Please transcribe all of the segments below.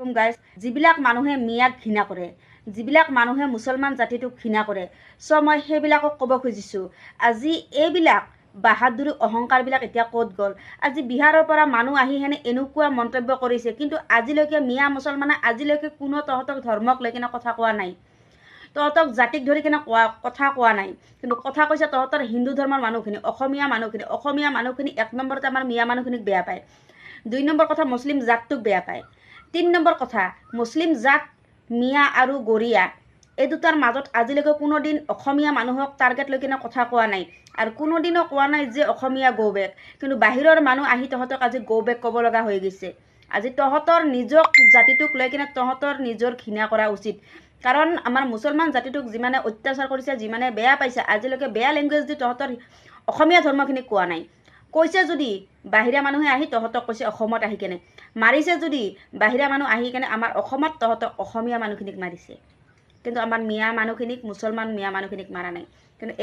Guys যিবিলাক মানুহে মিয়াক ঘৃণা কৰে, যিবিলাক মানুহে মুছলমান জাতিটোক ঘৃণা কৰে, চ' মই সেইবিলাকক ক'ব খুজিছোঁ আজি এইবিলাক বাহাদুৰি অহংকাৰবিলাক এতিয়া ক'ত গ'ল। আজি বিহাৰৰ পৰা মানুহ আহি হেনে এনেকুৱা মন্তব্য কৰিছে, কিন্তু আজিলৈকে মিয়া মুছলমানে আজিলৈকে কোনো তহঁতক ধৰ্মক লৈ কিনে কথা কোৱা নাই, তহঁতক জাতিক ধৰি কিনে কথা কোৱা নাই, কিন্তু কথা কৈছে তহঁতৰ হিন্দু ধৰ্মৰ মানুহখিনি, অসমীয়া মানুহখিনি 1 নম্বৰতে আমাৰ মিয়া মানুহখিনিক বেয়া পায়, 2 নম্বৰ কথা মুছলিম জাতটোক বেয়া পায়, 3 নম্বৰ কথা মুছলিম জাত মিয়া আৰু গৰিয়া এই দুটাৰ মাজত আজিলৈকে কোনোদিন অসমীয়া মানুহক টাৰ্গেট লৈ কিনে কথা কোৱা নাই, আৰু কোনোদিনও কোৱা নাই যে অসমীয়া গো বেক, কিন্তু বাহিৰৰ মানুহ আহি তহঁতক আজি গো বেক ক'ব লগা হৈ গৈছে। আজি তহঁতৰ নিজক জাতিটোক লৈ কিনে তহঁতৰ নিজৰ ঘৃণা কৰা উচিত, কাৰণ আমাৰ মুছলমান জাতিটোক যিমানে অত্যাচাৰ কৰিছে, যিমানে বেয়া পাইছে, আজিলৈকে বেয়া লেংগুৱেজ দি তহঁতৰ অসমীয়া ধৰ্মখিনিক কোৱা নাই। কৈছে যদি বাহিৰা মানুহে আহি তহঁতক কৈছে অসমত আহি কেনে মাৰিছে, যদি বাহিৰা মানুহ আহি কেনে আমাৰ অসমত তহঁতক অসমীয়া মানুহখিনিক মাৰিছে, কিন্তু আমাৰ মিয়া মানুহখিনিক মুছলমান মিয়া মানুহখিনিক মাৰা নাই। কিন্তু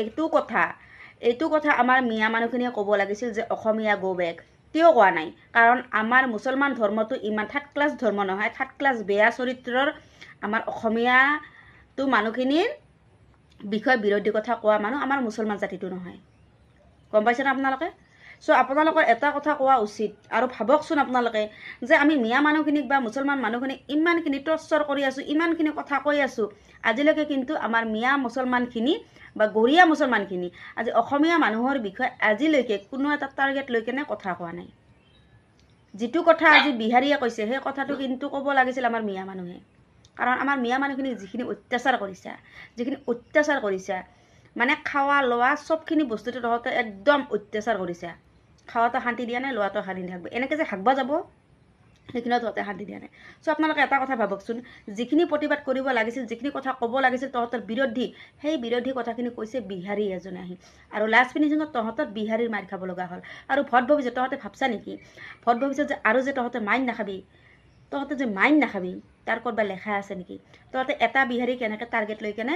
এইটো কথা আমাৰ মিয়া মানুহখিনিয়ে ক'ব লাগিছিল যে অসমীয়া গো বেক, কিয় কোৱা নাই? কাৰণ আমাৰ মুছলমান ধৰ্মটো ইমান 3rd ক্লাছ ধৰ্ম নহয়, 3rd ক্লাছ বেয়া চৰিত্ৰৰ আমাৰ অসমীয়াটো মানুহখিনিৰ বিষয় বিৰোধী কথা কোৱা মানুহ আমাৰ মুছলমান জাতিটো নহয়। গম পাইছেনে আপোনালোকে? চ' আপোনালোকৰ এটা কথা কোৱা উচিত, আৰু ভাবকচোন আপোনালোকে যে আমি মিয়া মানুহখিনিক বা মুছলমান মানুহখিনিক ইমানখিনি টৰ্চাৰ কৰি আছোঁ, ইমানখিনি কথা কৈ আছোঁ, আজিলৈকে কিন্তু আমাৰ মিয়া মুছলমানখিনি বা গৰিয়া মুছলমানখিনি আজি অসমীয়া মানুহৰ বিষয়ে আজিলৈকে কোনো এটা টাৰ্গেট লৈ কেনে কথা কোৱা নাই। যিটো কথা আজি বিহাৰীয়ে কৈছে সেই কথাটো কিন্তু ক'ব লাগিছিল আমাৰ মিয়া মানুহে, কাৰণ আমাৰ মিয়া মানুহখিনিক যিখিনি অত্যাচাৰ কৰিছে মানে খাৱা লোৱা চবখিনি বস্তুটো তহঁতে একদম অত্যাচাৰ কৰিছে। খাৱাটো শান্তি দিয়া নাই, লোৱাটো শান্তি থাকিব, এনেকৈ যে হাগবা যাব সেইখিনিও তহঁতে শান্তি দিয়া নাই। চ' আপোনালোকে এটা কথা ভাবকচোন, যিখিনি প্ৰতিবাদ কৰিব লাগিছিল, যিখিনি কথা ক'ব লাগিছিল তহঁতৰ বিৰোধী, সেই বিৰোধী কথাখিনি কৈছে বিহাৰী এজনে আহি, আৰু লাষ্ট ফিনিচিঙত তহঁতৰ বিহাৰীৰ মাৰ খাব লগা হ'ল। আৰু ভোট ভৱিষ্যত তহঁতে ভাবছা নেকি ভোট ভৱিষ্যত যে আৰু যে তহঁতে মাইন নাখাবি, তাৰ ক'ৰবাত লেখা আছে নেকি? তহঁতে এটা বিহাৰী কেনেকৈ টাৰ্গেট লৈ কেনে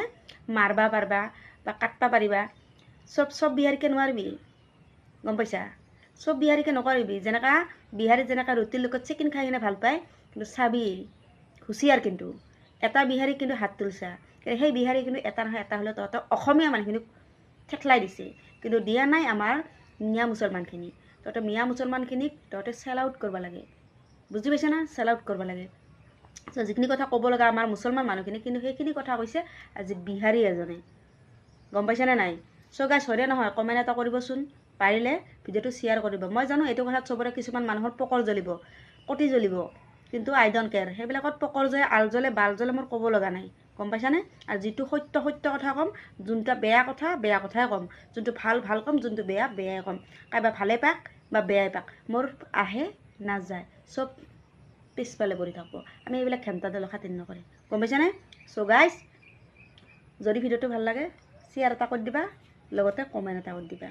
মাৰবা পাৰবা বা কাটবা পাৰিবা? চব বিহাৰীকে নোৱাৰিবি, গম পাইছা? চব বিহাৰীকে নকৰিবি। যেনেকা বিহাৰীত যেনেকা ৰুটিৰ লগত চিকেন খাই কিনে ভাল পায়, কিন্তু চাবি হুঁচিয়াৰ, কিন্তু এটা বিহাৰী কিন্তু হাত তুলছা, কিন্তু সেই বিহাৰী কিন্তু এটা নহয় এটা হ'লেও তহঁতৰ অসমীয়া মানুহখিনিক ঠেকলাই দিছে, কিন্তু দিয়া নাই আমাৰ মিয়া মুছলমানখিনি। তহঁতে মিয়া মুছলমানখিনিক তহঁতে চেল আউট কৰিব লাগে, বুজি পাইছে না? চেল আউট কৰিব লাগে। চ' যিখিনি কথা ক'ব লগা আমাৰ মুছলমান মানুহখিনিক, কিন্তু সেইখিনি কথা কৈছে আজি বিহাৰী এজনে, গম পাইছেনে নাই? চ' গাইছ, হয়নে নহয় কমেণ্ট এটা কৰিবচোন, পাৰিলে ভিডিঅ'টো শ্বেয়াৰ কৰিব। মই জানো এইটো কথাত চবৰে কিছুমান মানুহৰ পকৰ জ্বলিব, কটি জ্বলিব, কিন্তু আই ডণ্ট কেয়াৰ। সেইবিলাকত পকৰ জ্বলে, আল জ্বলে, বাল জ্বলে, মোৰ ক'ব লগা নাই, গম পাইছানে? আৰু যিটো সত্য কথা ক'ম, যোনটা বেয়া কথাই ক'ম, যোনটো ভাল ক'ম, যোনটো বেয়াই ক'ম। কাইবা ভালে পাক বা বেয়াই পাক, মোৰ আহে নাযায়, চব পিছফালে পৰি থাকব। আমি এইবিলাক ঘেণ্টা দলৰ খাতিৰ নকৰে, গম পাইছানে? চ' গাইজ, যদি ভিডিঅ'টো ভাল লাগে শ্বেয়াৰ এটা কৰি দিবা, লগতে কমেণ্ট এটা কৰি দিবা।